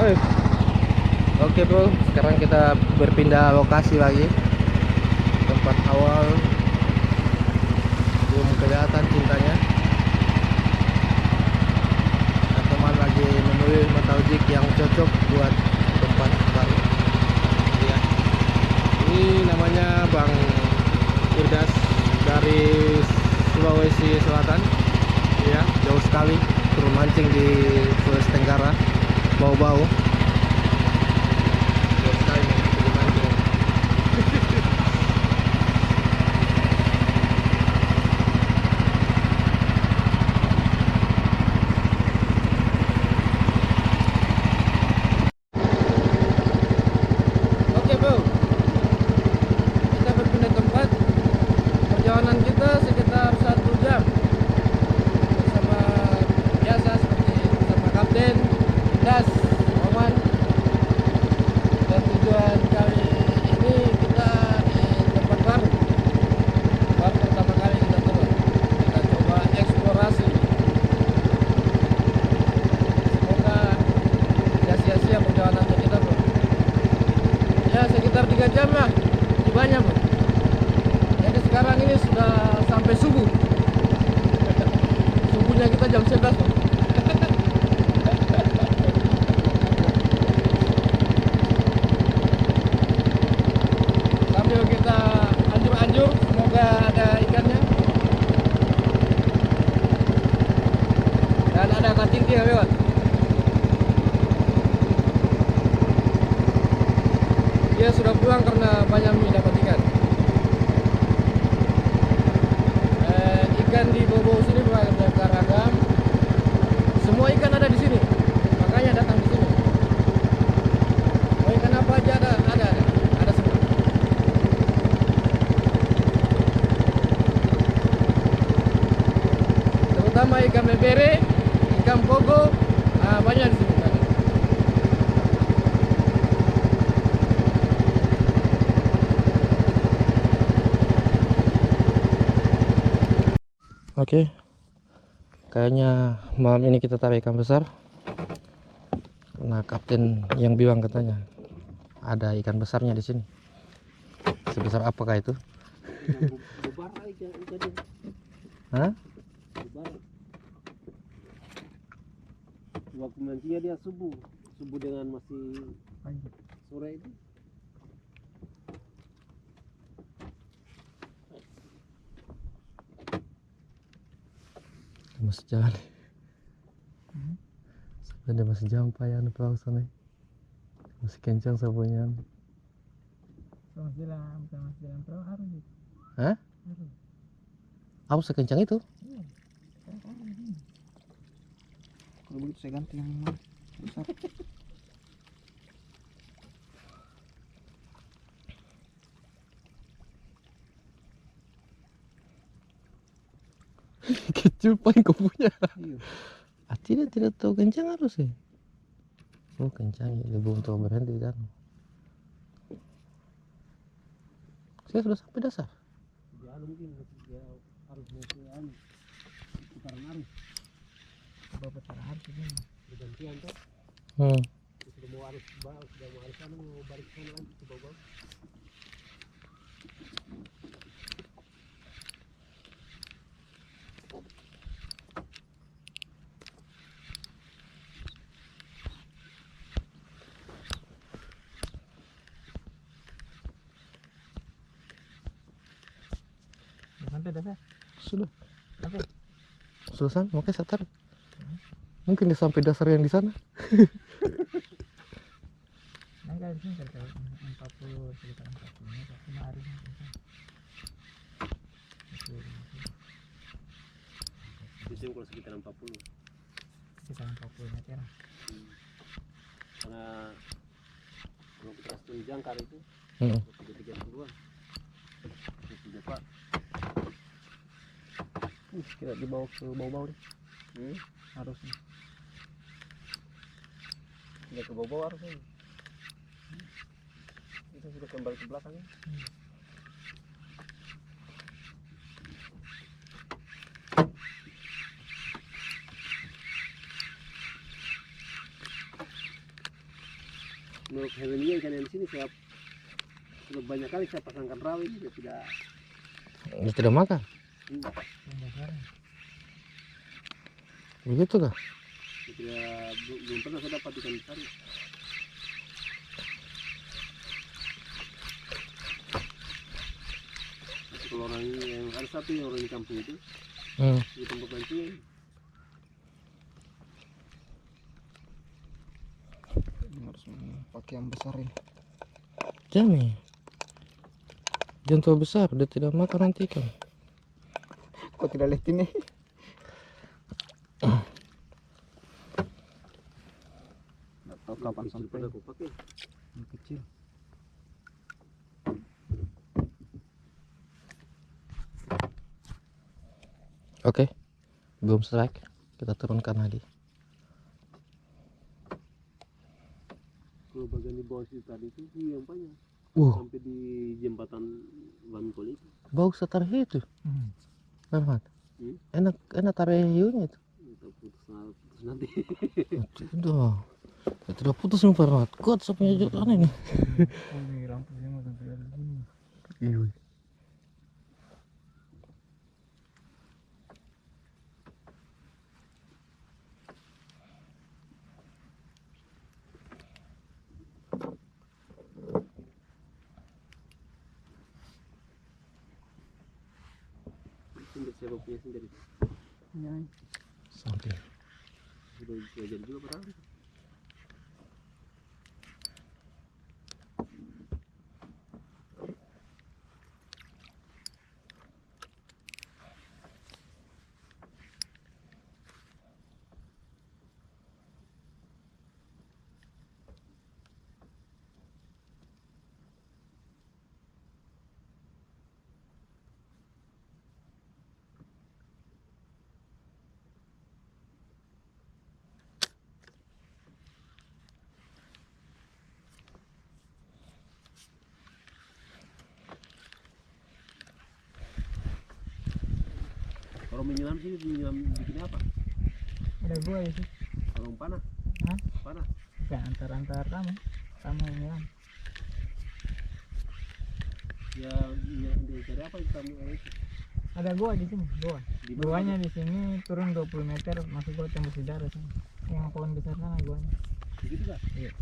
Eh, Oke bro, sekarang kita berpindah lokasi lagi. Tempat awal belum kelihatan cintanya. Nah, teman lagi memilih metallic yang cocok buat tempat baru. Ya. Ini namanya Bang Irdas dari Sulawesi Selatan. Ya, jauh sekali turun mancing di Sulawesi Tenggara. Bau-bau. Jauh sekali turun mancing. Oke bro, kita berpindah tempat. Perjalanan kita sekitar 1 jam bersama biasa seperti bersama Kapten Das Oman. Dan tujuan kali ini kita di tempat baru pertama kali kita turun. Kita coba eksplorasi. Semoga tidak sia-sia perjalanan kita bro. Ya sekitar 3 jam lah, banyak bro. Jadi sekarang ini sudah sampai subuh. Subuhnya kita jam 11 bro. Sambil kita anjur-anjur, semoga ada ikannya. Dan ada katinti yang lewat. Dia sudah pulang karena banyak mie dapat ikan. Ikan di Bobo sini beraneka ragam. Semua ikan ada di sini, makanya datang di sini. Mau ikan apa aja ada semua. Terutama ikan bebere, ikan pogo, banyak di sini. Oke, kayaknya malam ini kita tarik ikan besar. Nah, kapten yang bilang katanya ada ikan besarnya di sini. Sebesar apakah itu? Hah? Waktu mancingnya dia subuh dengan masih sore itu. Masih jalan. Sebenarnya masih jam payah perahu sana. Masih kencang sabunya. Masih jalan perahu harus. Hah? Aku sekencang itu? Kalau begitu saya ganti yang besar. Kecil paling kau punya. Iya. Tidak tahu kencang harus sih. Oh kencang ya, belum tahu berhenti kan. Saya sudah sampai dasar. Dia mungkin dia harus mau putaran arus. Bapak putaran arus ini bergantian tuh. Sudah mau arus sana mau balik sana lagi ke bawah. Sampai dasar. Sudah. Sampai. Sudah sampai, makanya saya tarik. Mungkin dia sampai dasar yang di sana. Nah, kan sini sekitar 40 meter kemarin. Di sini kalau sekitar 40. Sekitar 40 meter. Karena kalau kita setengah jangkar itu 30-an. Itu Pak. Kira dibawa ke bawah-bawah deh. Harusnya. Tidak ke bawah harusnya. Kita sudah kembali ke belakangnya. menurut hewan juga ikan yang di sini sudah banyak kali saya pasangkan rawa ini dia tidak makan. Begitu kah? Belum pernah saya dapat ikan besar. Kalau orang yang ada satu yang orang di kampung itu di tempat mancing harus pakai yang besar ini. Jangan. Jangan terlalu besar, dia tidak makan nanti ikan. Kok tidak lihat ini? Nggak tahu kapan sampai aku pakai. yang kecil. Oke, belum strike, kita turunkan lagi. Kalau bagian di bawah situ tadi itu yang banyak sampai di jembatan Bankol itu. Bau setar itu. Rahmat. Enak tarik hiunya itu. Kita putus nanti. Sudah. Tidak putus nih Rahmat. Kuat sampai juga aneh nih. Ini rampusnya mau sampai ada sini. Iya. Sendiri saya punya sendiri. Ya. Sampai. Sudah belajar juga perang. Kalau menyelam sini menyelam bikin apa? Ada gua di situ. Kalau panah? Hah? Panah? Bukan antar kamu ini kan. Ya menyelam dari apa itu kamu itu? Ada gua di sini, gua. Di mana? Guanya di sini turun 20 meter, masuk gua tembus di darat sini. Yang pohon besar sana guanya. Begitu kah? Iya.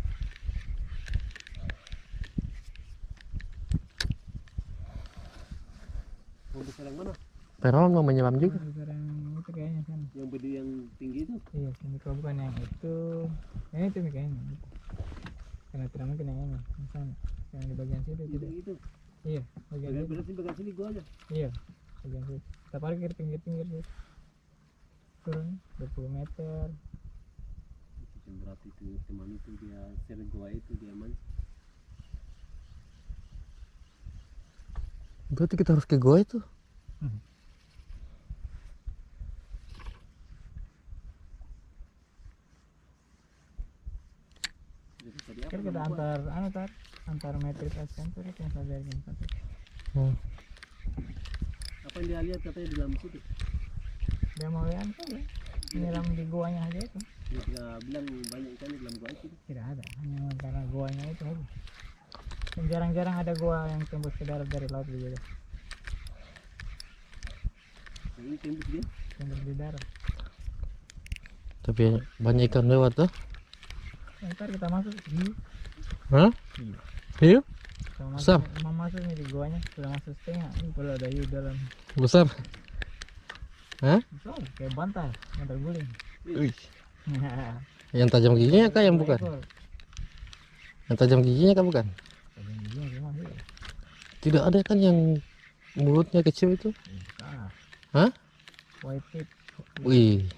Mau besar yang mana? Peron mau menyelam juga. Pohon besar yang itu kayaknya kan. Yang berdiri yang tinggi itu? Iya, sini kalau bukan yang itu. Yang itu nih kayaknya. Karena tidak mungkin yang ini. Misalnya, yang di bagian situ Itu tidak. itu. Iya, bagian situ. Bagian sini gua aja. Iya, bagian situ. Kita parkir pinggir-pinggir situ. Turun 20 meter. Yang berarti itu teman itu dia sering gua itu dia mancing. Berarti kita harus ke gua itu. Tadi apa? Kan kita antar metrik center itu yang saya biarkan satu. Apa yang dia lihat katanya di dalam situ? Dia mau lihat saja. Menyelam di guanya aja itu. Dia tidak bilang banyak ikan di dalam gua itu. Tidak ada, hanya karena guanya itu aja. Dan jarang-jarang ada gua yang tembus ke darat dari laut juga. Yang ini tembus dia. Tembus di darat. Tapi banyak ikan lewat tuh. Ntar kita masuk. Hah? Iya. Hiu? Kita Besar? mau masuk nih di guanya, sudah masuk setengah. Ini perlu ada hiu dalam. Besar. Hah? Besar, kayak bantal, bantal guling. Wih. Yang tajam giginya kah yang bukan? Ekor. Yang tajam giginya kah bukan? Tajam giginya gimana sih? Tidak ada kan yang mulutnya kecil itu? Ah. Hah? White tip. Wih.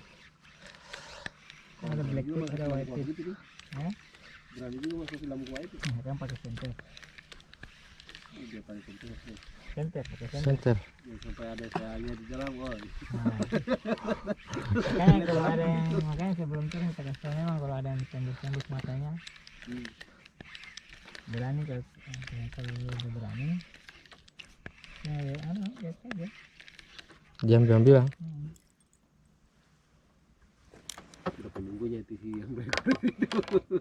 Ada black tip, ada white tip. Gitu, Hah? berani juga masuk ke dalam gua itu. Nah, kan pakai senter. Dia paling penting tuh. Senter, pakai senter. Center. Ya, sampai ada saya lihat di dalam, wah. Nah, makanya kalau ada yang, makanya sebelum turun kita kasih tahu memang kalau ada yang tembus-tembus matanya berani kalau dia berani ya lihat aja. Diam bilang. Udah penunggunya itu sih yang berekor itu.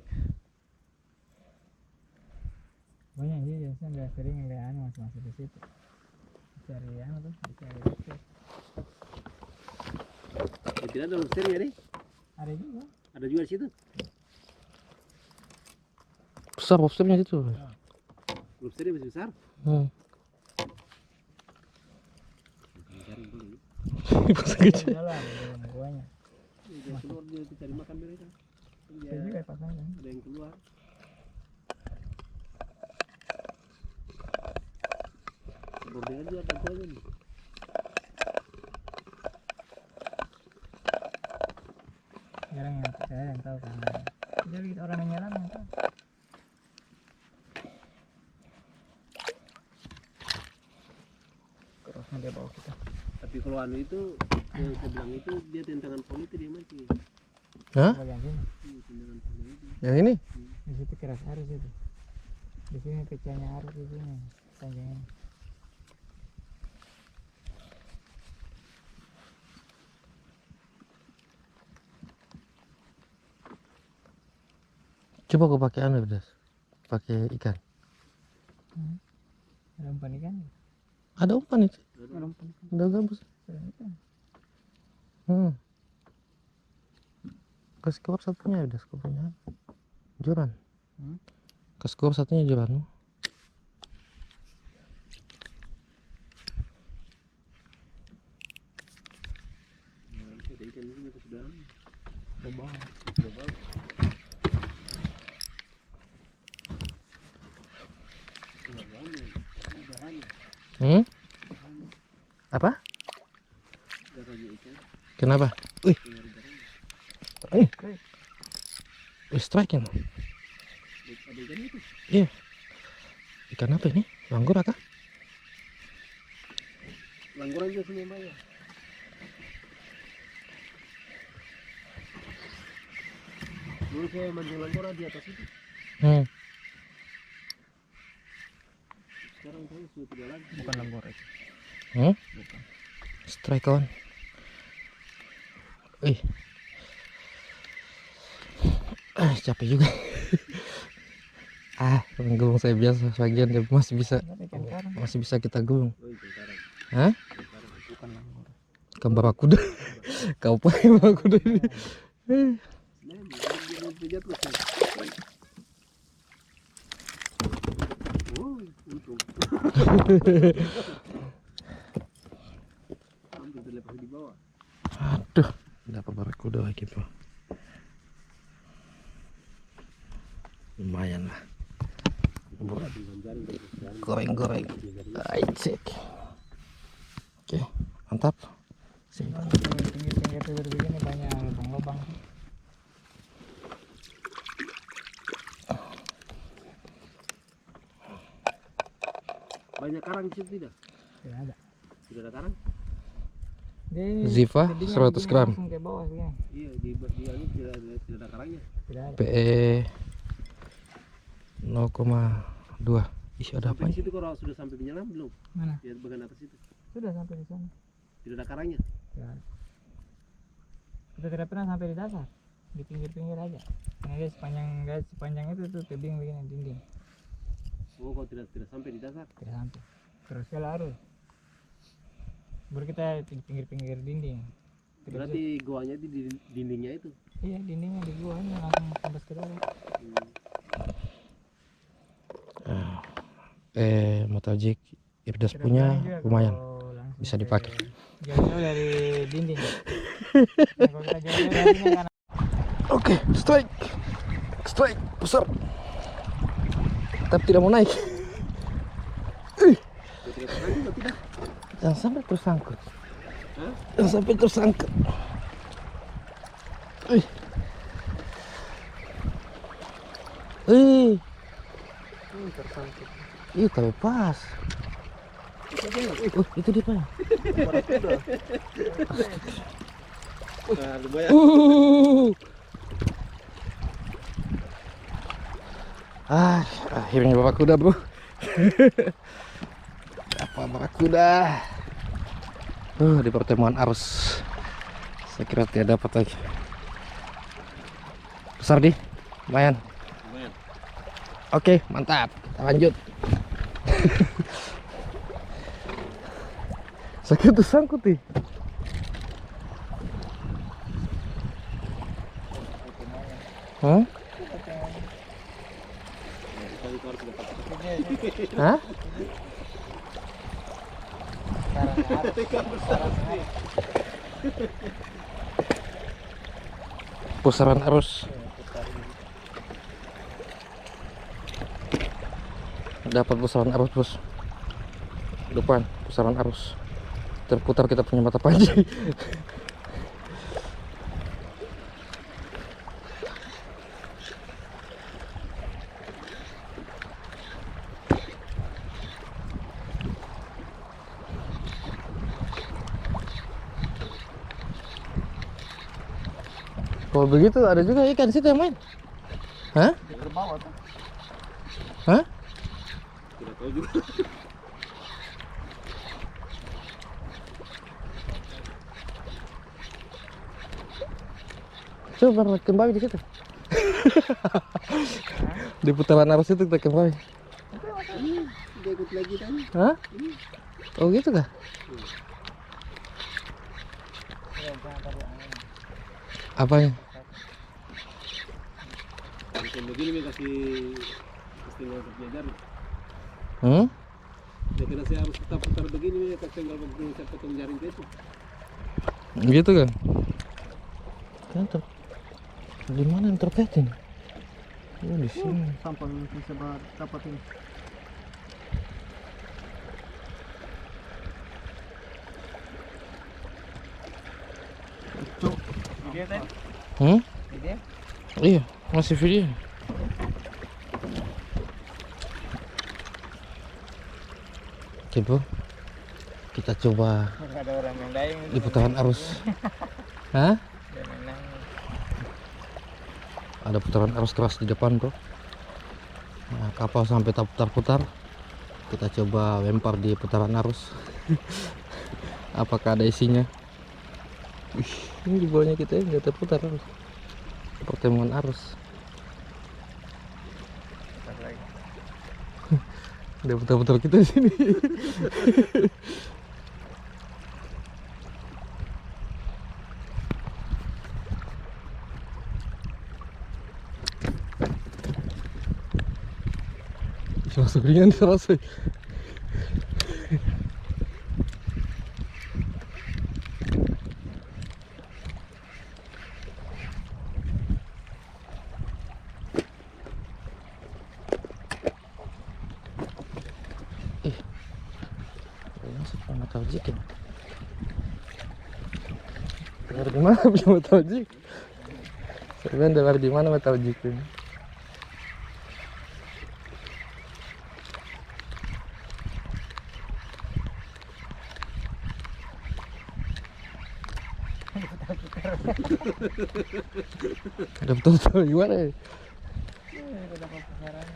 Pokoknya dia biasanya udah sering ngeliat anu masuk di situ. Cari anu tuh, dicari lobster. Ya, tidak ada lobster ya deh. Ada juga. Ada juga di situ. Besar lobsternya itu. Lobsternya masih besar. Cari dulu. Besar kecil. Ada lah, ada buahnya. Dia keluar dia cari makan mereka. Saya juga pasang kan. Ada yang keluar. Bordengan juga ada buahnya nih. Jarang yang saya yang tahu kan. Jadi kita orang yang nyelam yang tahu. Kerasnya dia bawa kita. Tapi kalau anu itu yang saya bilang itu dia tentangan pohon itu dia mati. Hah? Bagian sini. Tentangan pohon itu. Yang ini? Di situ keras arus itu. Di sini pecahnya arus di sini. Panjangnya. Coba kau pakai anu, Bdas. Pakai ikan. Ada umpan ikan. Ada umpan itu. Ada umpan ikan. Udah gabus. Ada ikan. Kasih keluar satunya, Bdas. Kau punya joran. Hmm? Kasih keluar satunya joran. Ada ikan ini itu sudah. Coba. Apa? Kenapa? Wih, strike Ada ikan itu. Iya. Ikan apa ini? Langur kah? Langguran juga semua banyak. Dulu saya mancing langguran di atas itu. Sekarang saya sudah tidak lagi. Bukan lembor itu. Bukan. Strike kawan. Wih. Capek juga. Gulung saya biasa sebagian dia masih bisa Ada ikan karang. masih bisa kita gulung. Oh, ikan karang. Hah? Bukan lambor. Ikan barakuda. Kau pakai barakuda ini. Dia pijat terus. Oh, untung. Hampir terlepas di bawah. Aduh, dapat barakuda lagi bro. Lumayan lah. Goreng-goreng. Cek. Oke, mantap. Simpan. Pinggir-pinggir tidur begini banyak lubang-lubang. Banyak karang di situ tidak? Tidak ada. Tidak ada karang? Dia Ziva tebingnya 100 gram. langsung ke bawah begini. Iya, di anu tidak ada karangnya. Tidak ada. PE 0,2. Ih, ada apa Sampai di ini? situ kalau sudah sampai penyelam belum? Mana? Di bagian atas itu. Sudah sampai di sana. Tidak ada karangnya. Tidak ada. Kita tidak pernah sampai di dasar. Di pinggir-pinggir aja. Karena dia sepanjang itu tuh tebing begini dinding. Oh, kalau tidak sampai di dasar. Tidak sampai. Terus ke arus. Baru kita di pinggir-pinggir dinding. Tidak Berarti goanya di dindingnya itu. bisa. Iya, dindingnya di gua ini langsung tembus ke dalam. Motojik Ibdas Tidak punya berani juga lumayan. kalau langsung Bisa ke- dipakai. Jauh-jauh dari dinding. Nah, kalau kita jauh-jauh dari dinding kan Oke, strike. Strike besar. Tapi tidak mau naik. Tidak karang juga tidak. Jangan sampai tersangkut. Hah? Jangan sampai tersangkut. Tersangkut. Ih, tapi pas. Itu dia pak. Nah, lumayan. Akhirnya barakuda bro. Apa barakuda? Di pertemuan arus. Saya kira tidak dapat lagi. Besar di, lumayan. Lumayan. Oke, mantap. Lanjut. Sakit tuh sangkut nih. Hah? Hah? Pusaran arus. Dapat pusaran arus, bos. Depan pusaran arus. Terputar kita punya mata panji. Kalau begitu ada juga ikan situ yang main. Hah? Di bawah tuh. Hah? Tidak tahu juga. Coba kembali di situ. Di putaran arus itu kita kembali. Dia ikut lagi kan? Hah? Oh gitu kah? Apanya? Kalau begini nih kasih istilah untuk belajar. Hmm? Ya kena saya harus tetap putar begini nih, kasih tinggal begini saya potong jaring itu. Gitu kan? Kan di mana yang terkait ini? Oh, di sini. Sampah yang bisa dapat ini. Cuk, video tadi? Hmm? Video? Iya, masih video. Coba kita coba Nggak ada orang yang dayung. di putaran arus. Hah? Dia menang. Ada putaran arus keras di depan, bro. Nah, kapal sampai putar-putar. Kita coba lempar di putaran arus. Apakah ada isinya? Wih, ini di bawahnya kita nggak terputar arus. Pertemuan arus. Bentar lagi. Udah putar-putar kita di sini. Masuk ringan terasa. Masuk sama taujik ya. Dengar di mana punya taujik? Sebenarnya dengar di mana taujik ini? Ada betul-betul gimana ya? Udah dapat pusaran.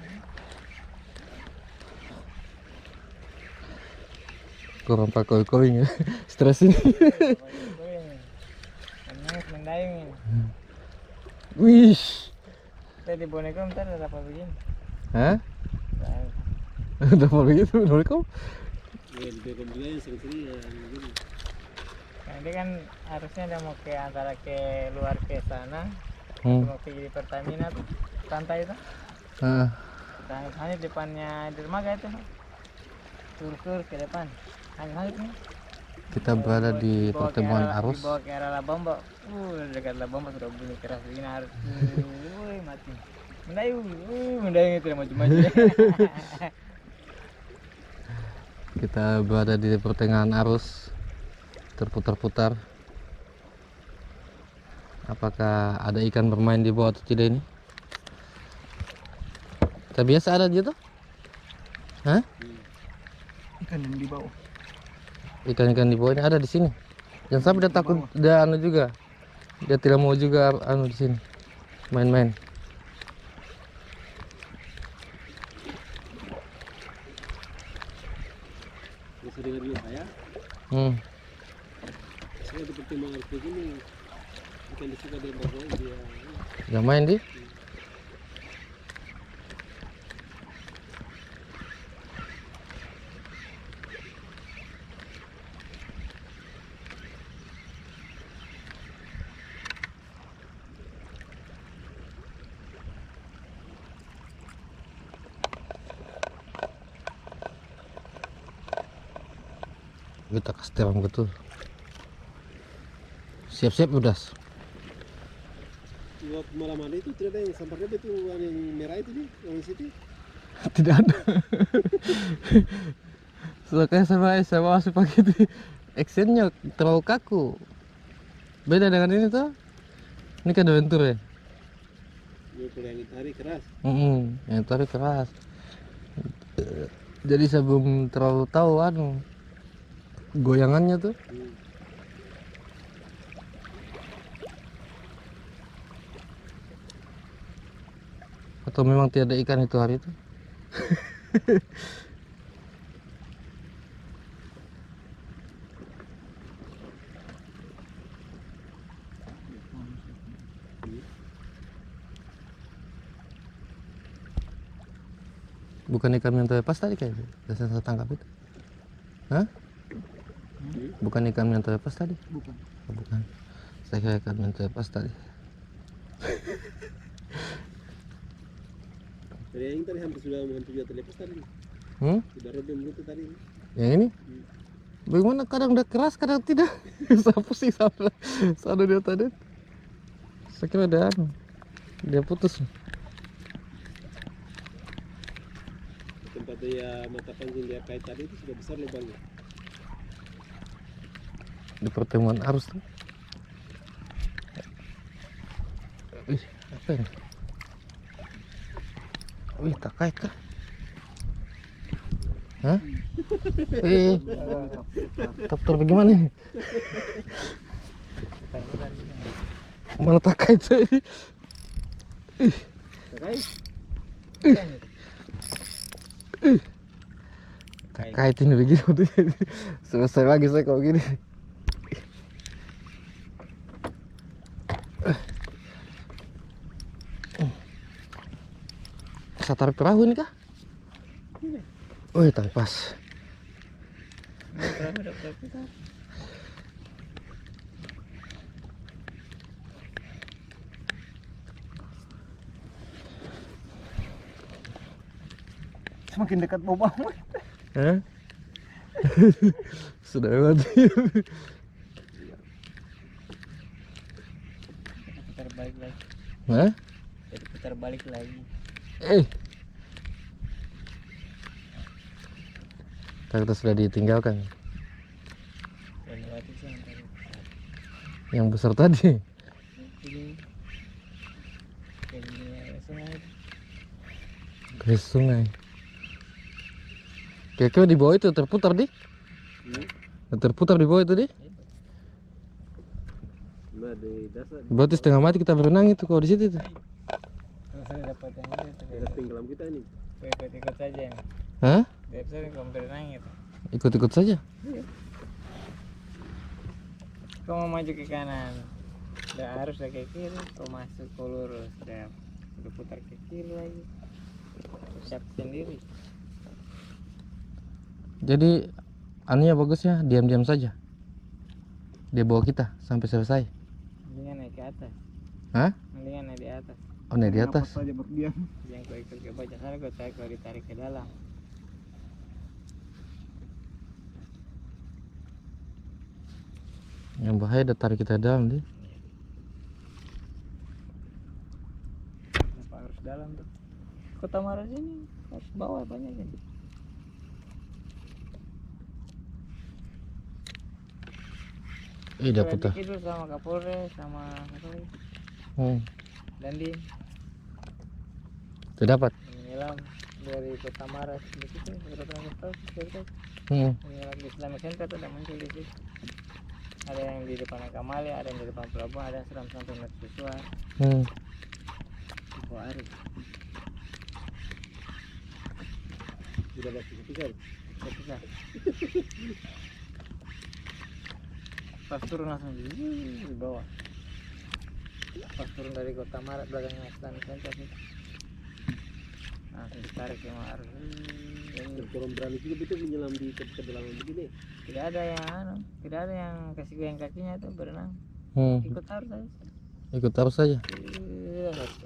Kurang pakai koin ya. Stres ini. Nangis mendayung ini. Wih. Tadi boneka ntar udah dapat begini. Hah? Nah, Udah mau begitu menurut kamu? Ya di pembelian sering-sering ya begini. Nanti kan harusnya ada mau ke antara ke luar ke sana, mau ke di Pertamina tuh, pantai itu. Ah, Hanya depannya dermaga itu, tur ke depan. Hanya nih. kita berada di Dibawa ke pertemuan arah- arus. Dibawa ke arah Labamba. Dekat Labamba sudah bunyi keras begini harus. Woi mati. Mendayung itu maju-maju. Kita berada di pertengahan arus, terputar-putar. Apakah ada ikan bermain di bawah atau tidak ini? Tak biasa ada gitu? Hah? Ikan yang di bawah. Ikan-ikan di bawah ini ada di sini. Jangan sampai dia takut, dia anu juga. Dia tidak mau juga anu di sini. Main-main. Bisa dengar dulu saya. Saya di pertemuan arus begini. Ikan disuka dia bermain dia. Dia main di. Kita kasih terang betul. Siap-siap udas. Waktu malam hari itu tidak ada yang samparnya itu yang merah itu nih, yang situ. Tidak ada. Soalnya saya masih pakai itu. Actionnya terlalu kaku. Beda dengan ini tuh. Ini kan adventure ya. Ini kalau yang tadi keras. Yang tadi keras. Jadi saya belum terlalu tahu goyangannya tuh. Atau memang tiada ikan itu hari itu? Bukan ikan mentoy pas tadi kayaknya. Saya tangkap itu. Hah? Bukan ikan mentoy pas tadi? Bukan. Oh, bukan. Saya kira ikan mentoy pas tadi. Jadi yang tadi hampir juga terlepas tadi. Sudah robek mulut tadi. Yang ini? Bagaimana kadang udah keras kadang tidak. Sapu sih sama dia tadi. Saya kira dia putus. Tempat dia mata pancing dia kait tadi itu sudah besar lubangnya. Di pertemuan arus tuh. Wih, apa ini? Wih, tak kait kah? Hah? Dokter bagaimana ini? Mana tak kait tadi? Terkait? Tak kait ini begitu. Selesai lagi saya kalau gini. Saya tarik perahu ini kah? Oh, tarik pas. Semakin dekat bau. Hah? Sudah mati. Putar balik lagi. Hah? Jadi putar balik lagi. Kita sudah ditinggalkan. Dan lewati sih yang tadi. Yang besar tadi. Jadi Ke sungai. Kira-kira di bawah itu terputar di? Terputar di bawah itu di? Nah, di dasar. Berarti setengah mati kita berenang itu kalau di situ itu. kalau saya dapat yang itu Ada tenggelam kita ini. ikut saja. Hah? Biar saya kalau berenang itu. Ikut-ikut saja. Kau mau maju ke kanan, udah harus ke kiri. Kau masuk ke lurus, udah putar ke kiri lagi. Siap sendiri. Jadi anunya bagusnya diam-diam saja. Dia bawa kita sampai selesai. Mendingan naik ke atas. Hah? Mendingan naik di atas. Oh, naik di atas. Saja berdiam. Yang kau ikut ke bawah, sana kau tarik, kau ditarik ke dalam. Yang bahaya udah tarik kita dalam di. Kenapa harus dalam tuh? Kota Maros ini harus bawah banyak kan. Dapat dah. Itu sama Kapolres sama apa lagi? Dandim Tidak dapat. menyelam dari Kota Maros di situ berapa tahun menyelam di Islamic Center tuh ada muncul di situ. Ada yang di depan Kamali, ada yang di depan pelabuhan, ada yang seram sampai mercusuar. Ibu Arif. Sudah balik ketika. Ketika pas turun langsung di bawah. Pas turun dari Kota Maros belakangnya Islamic Center sih. Langsung ditarik sama arus. Orang berani juga betul menyelam di kedalaman begini. Tidak ada yang kasih goyang kakinya itu berenang. Ikut arus aja. Ikut arus saja.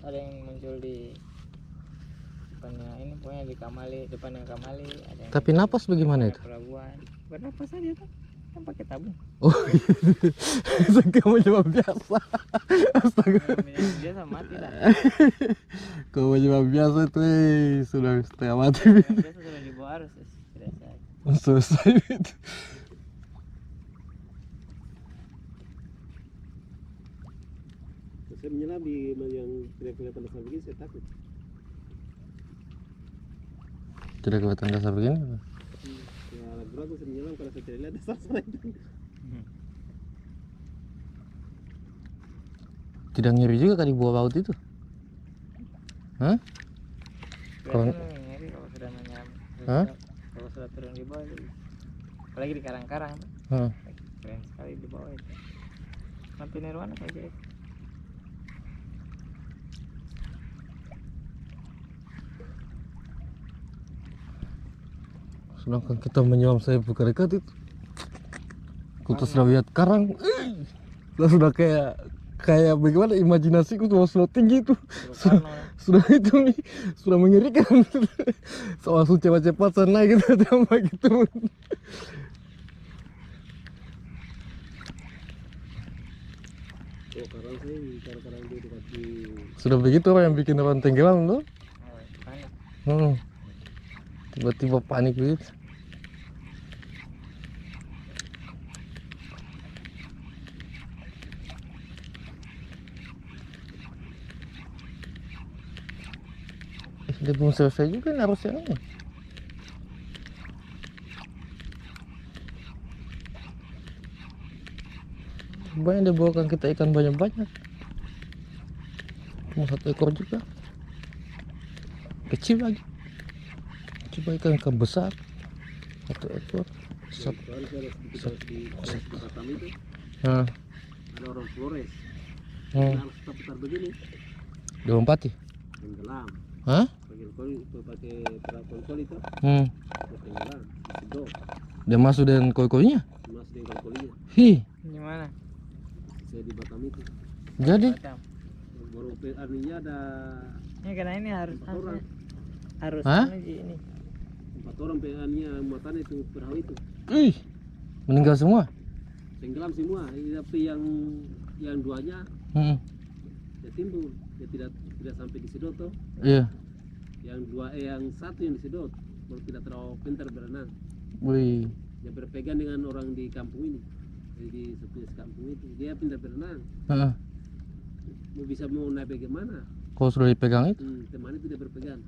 Ada yang muncul di depannya ini, pokoknya di Kamali, depan yang Kamali ada yang Tapi napas bagaimana itu? pelabuhan. Bernapas aja tuh. Kan pakai tabung. Oh, kamu cuma biasa. Astaga. Minyak biasa mati dah. Kamu cuma biasa itu, sudah setengah mati. Minyak biasa sudah di bawah arus, selesai. Selesai itu. Saya menyelam di yang tidak kelihatan dasar begini, saya takut. Tidak kelihatan dasar begini. Ya ragu-ragu saya menyelam karena saya tidak lihat dasar sana itu. Tidak ngiri juga kan di bawah laut itu? Hah? Kalau- Kelihatan ngeri kalau sudah menyelam. Hah? Kalau sudah turun di bawah itu. Apalagi di karang-karang. Hah. Keren sekali di bawah itu. Nanti nirwana saja itu. Sedangkan kita menyelam saya buka dekat itu. Kita sudah lihat karang. Sudah kayak bagaimana imajinasiku sudah tinggi itu. Karno, Sudah itu nih, sudah mengerikan. Soal cepat-cepat sana gitu tambah gitu. Oh karang saya, karang-karang dia dekat di Sudah begitu orang yang bikin orang tenggelam tuh. panas. Tiba-tiba panik begitu. Dia belum selesai juga nih harusnya ini. Banyak dia bawakan kita ikan banyak-banyak. Cuma 1 ekor juga. Kecil lagi. Coba ikan besar. 1 ekor. soalnya saya ada sedikit di Batam itu Nah, ada orang Flores. hmm. Harus putar begini, Dilompati. tenggelam. Hah? Pakai perahu koli itu, Hmm. terus tenggelam. Disedot, Dia masuk dengan koi-koinya. masuk dengan kolinya. Hi. Gimana? Saya di Batam itu, Jadi, Batam. baru artinya ada Ya karena ini harus Empat orang. harus Hah? anu, Ji, ini. 4 orang PA-nya muatan itu perahu itu ih, meninggal semua. tenggelam semua. Tapi yang 2-nya Hmm. dia timbul, dia tidak sampai disedot toh. Iya. Yang 1 yang disedot baru tidak terlalu pintar berenang. Wih. Dia berpegang dengan orang di kampung ini, di sepias kampung itu. Dia pintar berenang. Heeh. Mau naik bagaimana? Kalau sudah dipegang itu. Temannya tidak berpegang.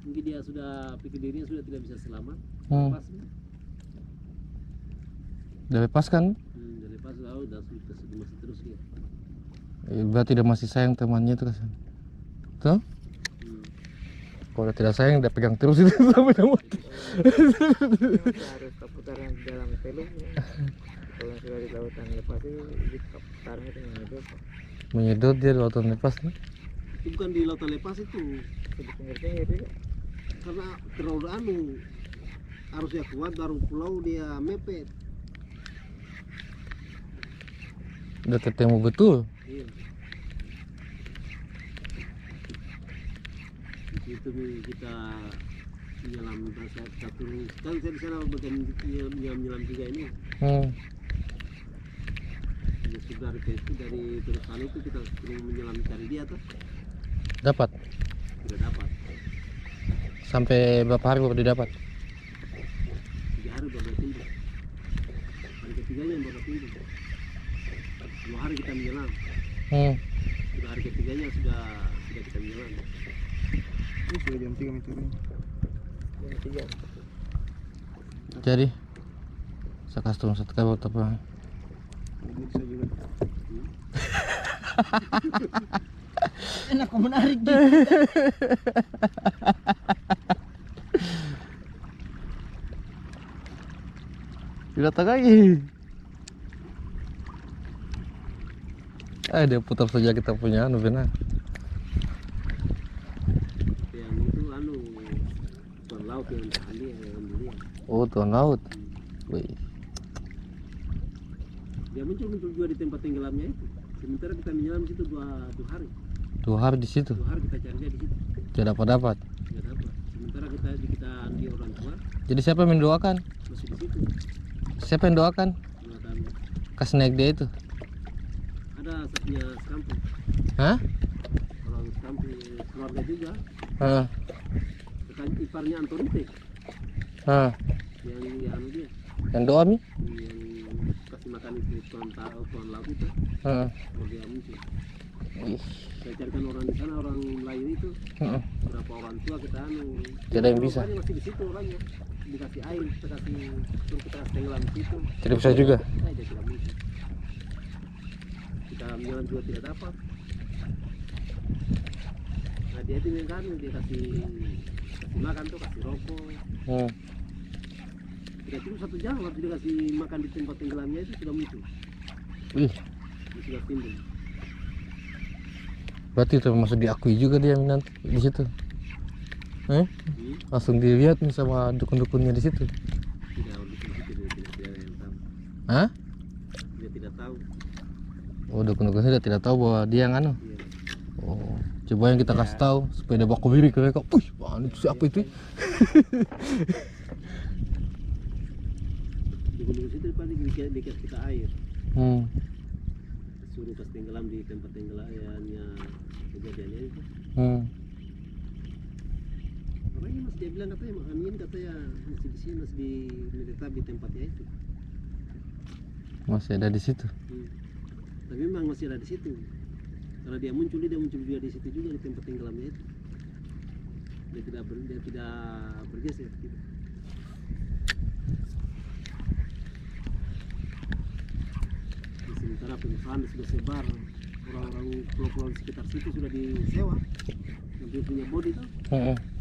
Mungkin dia sudah pikir dirinya sudah tidak bisa selamat. Hmm. Lepas, Udah lepaskan. dia lepas udah masih terus dia. Berarti dia masih sayang temannya itu kan. Tuh? Kalau dia tidak sayang dia pegang terus itu sampai dia mati. Harus perputaran di dalam teluk ya. Kalau yang sudah di lautan lepas itu di perputaran itu menyedot Menyedot dia di lautan lepas nih. Itu bukan di lautan lepas itu, di pinggir-pinggir juga. karena terlalu arusnya kuat baru pulau dia mepet. Udah ketemu betul. Iya. Di situ nih kita menyelam satu kan saya di sana bagian menyelam juga ini. Hmm. Ya, sudah dari terusan itu kita sering menyelam cari dia tuh Dapat. tidak dapat. Sampai berapa hari baru didapat? 3 hari baru timbul. Hari ketiganya baru timbul. 2 hari kita menyelam. Hmm. Sudah hari ketiganya sudah kita menyelam. Ini sudah jam 3 meter. Jam 3. Jadi saya kasih turun 1 kabel tapi Bisa juga. Enak kok menarik Ji. datang lagi. Dia putar saja kita punya anu benar. Yang itu tuan laut yang tahan dia yang ambil dia. Oh, tuan laut. Wih. Dia muncul juga di tempat tenggelamnya itu. Sementara kita menyelam di situ 2 hari. 2 hari di situ. 2 hari kita cari dia di situ. Tidak dapat. Tidak dapat. Sementara kita ambil orang tua Jadi siapa yang mendoakan? masih di situ. Siapa yang doakan? Doakan. Kas naik dia itu. Ada satunya sekampung. Hah? Orang sekampung keluarga juga. Heeh. Rekan iparnya Antonite Heeh. yang dia Yang doa mi? yang kasih makan itu tuan laut itu. Heeh. Kalau dia muncul. Ih. Saya carikan orang di sana, orang Melayu itu. Heeh. Berapa orang tua kita Tidak ada yang bisa. Orangnya masih di situ orangnya. Dikasih air, kita kasih suruh kita tenggelam di situ. Tidak bisa juga. Saya tidak muncul. Kita menyelam juga tidak dapat. Nah dia itu yang kan dia kasih makan tuh, kasih rokok. Tidak cukup 1 jam waktu dia kasih makan di tempat tenggelamnya itu sudah muncul. Ih. Dia sudah timbul. Berarti itu masuk diakui juga dia nanti di situ. Langsung dilihat nih sama dukun-dukunnya di situ. Tidak di situ dia tidak yang tahu. Hah? Dia tidak tahu. Oh, dukun-dukunnya tidak tahu bahwa dia yang anu. Iya. Oh, coba yang kita kasih tahu supaya dia baku diri ke mereka. Wih, mana itu siapa itu? Dukun-dukun situ paling dikasih kita air. Suruh pas tenggelam di tempat tenggelamnya kejadiannya itu. Orangnya masih dia bilang katanya Amin katanya masih di sini, masih menetap di tempatnya itu. Masih ada di situ. Tapi memang masih ada di situ. Karena dia muncul juga di situ juga di tempat tenggelamnya itu. Dia tidak bergeser gitu. Sementara pengusahaan sudah sebar, orang-orang pulau-pulau di sekitar situ sudah disewa, yang punya bodi tuh.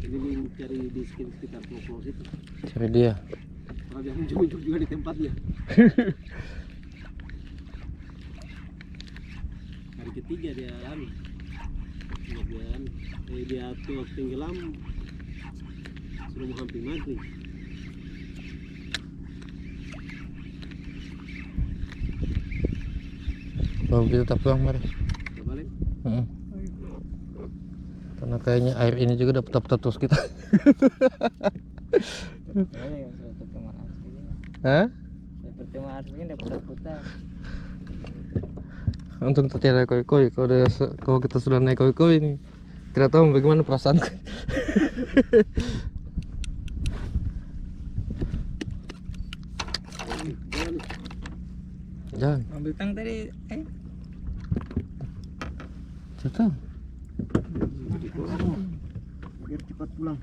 Jadi mencari di sekitar pulau-pulau situ. Cari dia. Kalau dia muncul juga di tempatnya. Hari ketiga dia tuh tenggelam sudah mau hampir maghrib. Kalau kita tak pulang mari. Kita balik. Karena kayaknya air ini juga dapat terus kita. Hah? Pertemuan aslinya dapat putar. Untung tadi ada koi-koi. Kalau kita sudah naik koi-koi ini, tidak tahu bagaimana perasaan. Jangan. Ambil tang tadi. Cepat. Biar cepat pulang.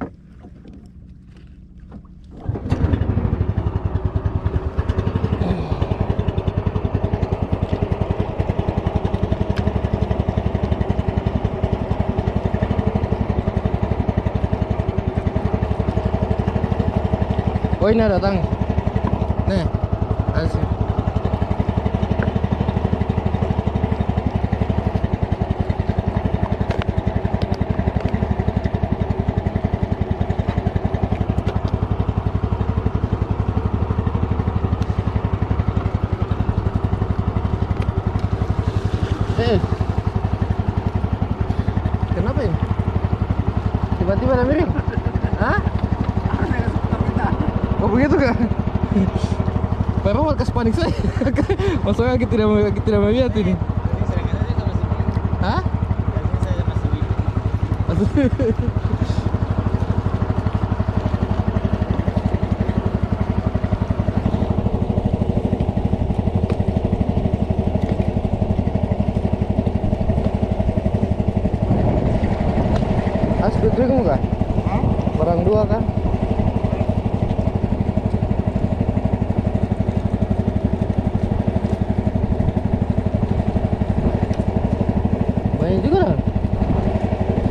Oh ini ada tang. Nih, asik. Kenapa ini? Tiba-tiba ada miring? Hah? Oh begitu kan? Bapak kasih panik saya. Maksudnya kita tidak melihat ini. Hah? Asli itu enggak? Barang 2 kan? Banyak juga lah.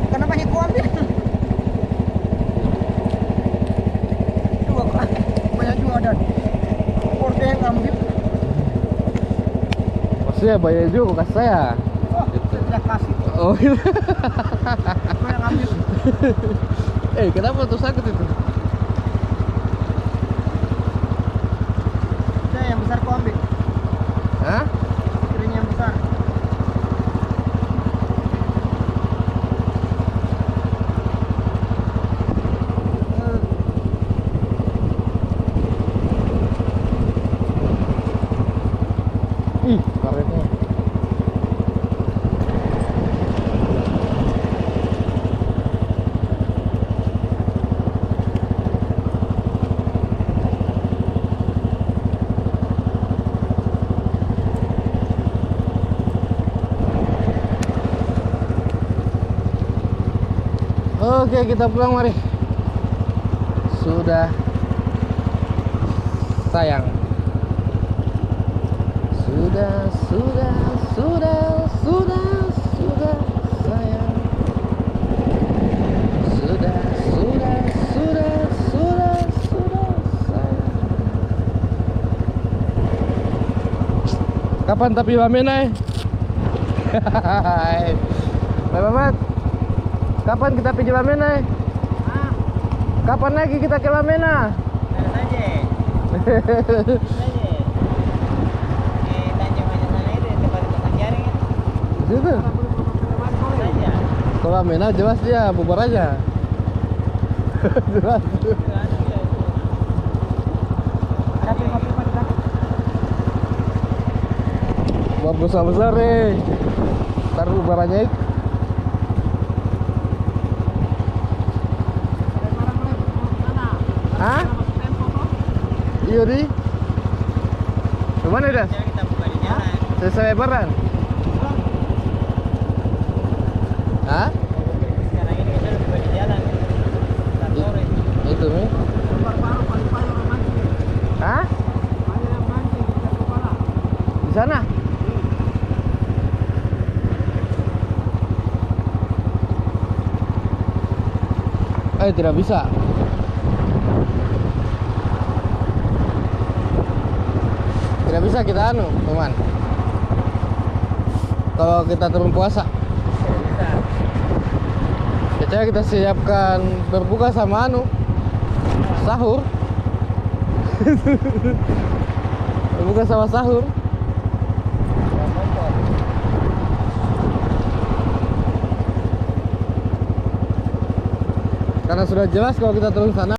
Karena banyak gua ambil. Dua kok. Banyak juga ada. Order yang ambil. Maksudnya banyak juga kok kasih saya. Oh, sudah kasih. Oh iya. Gua yang ambil. Kenapa tuh sakit itu? Saya yang besar kau ambil. Hah? Piring yang besar. Oke, kita pulang mari. Sudah sayang. Sudah sayang. Sudah sayang. Kapan tapi Wamena? Pak Mamat, kapan kita pergi Wamena? Kapan lagi kita ke Wamena? Saja. Tanjung aja sana itu tempat pasang jaring ya. Gitu. Saja. Ke Wamena jelas dia bubar aja. Jelas. Buat besar-besar ntar bubarannya itu. Hah? Iya di. Kemana dah? Kita buka di jalan. Selesai lebaran? Hah? Sekarang ini kita buka di jalan. Sore. Itu nih. Hah? Di sana? Tidak bisa. Tidak bisa kita anu, teman. Kalau kita turun puasa. Bisa. Biasanya kita siapkan berbuka sama anu sahur. Berbuka sama sahur. Karena sudah jelas kalau kita turun sana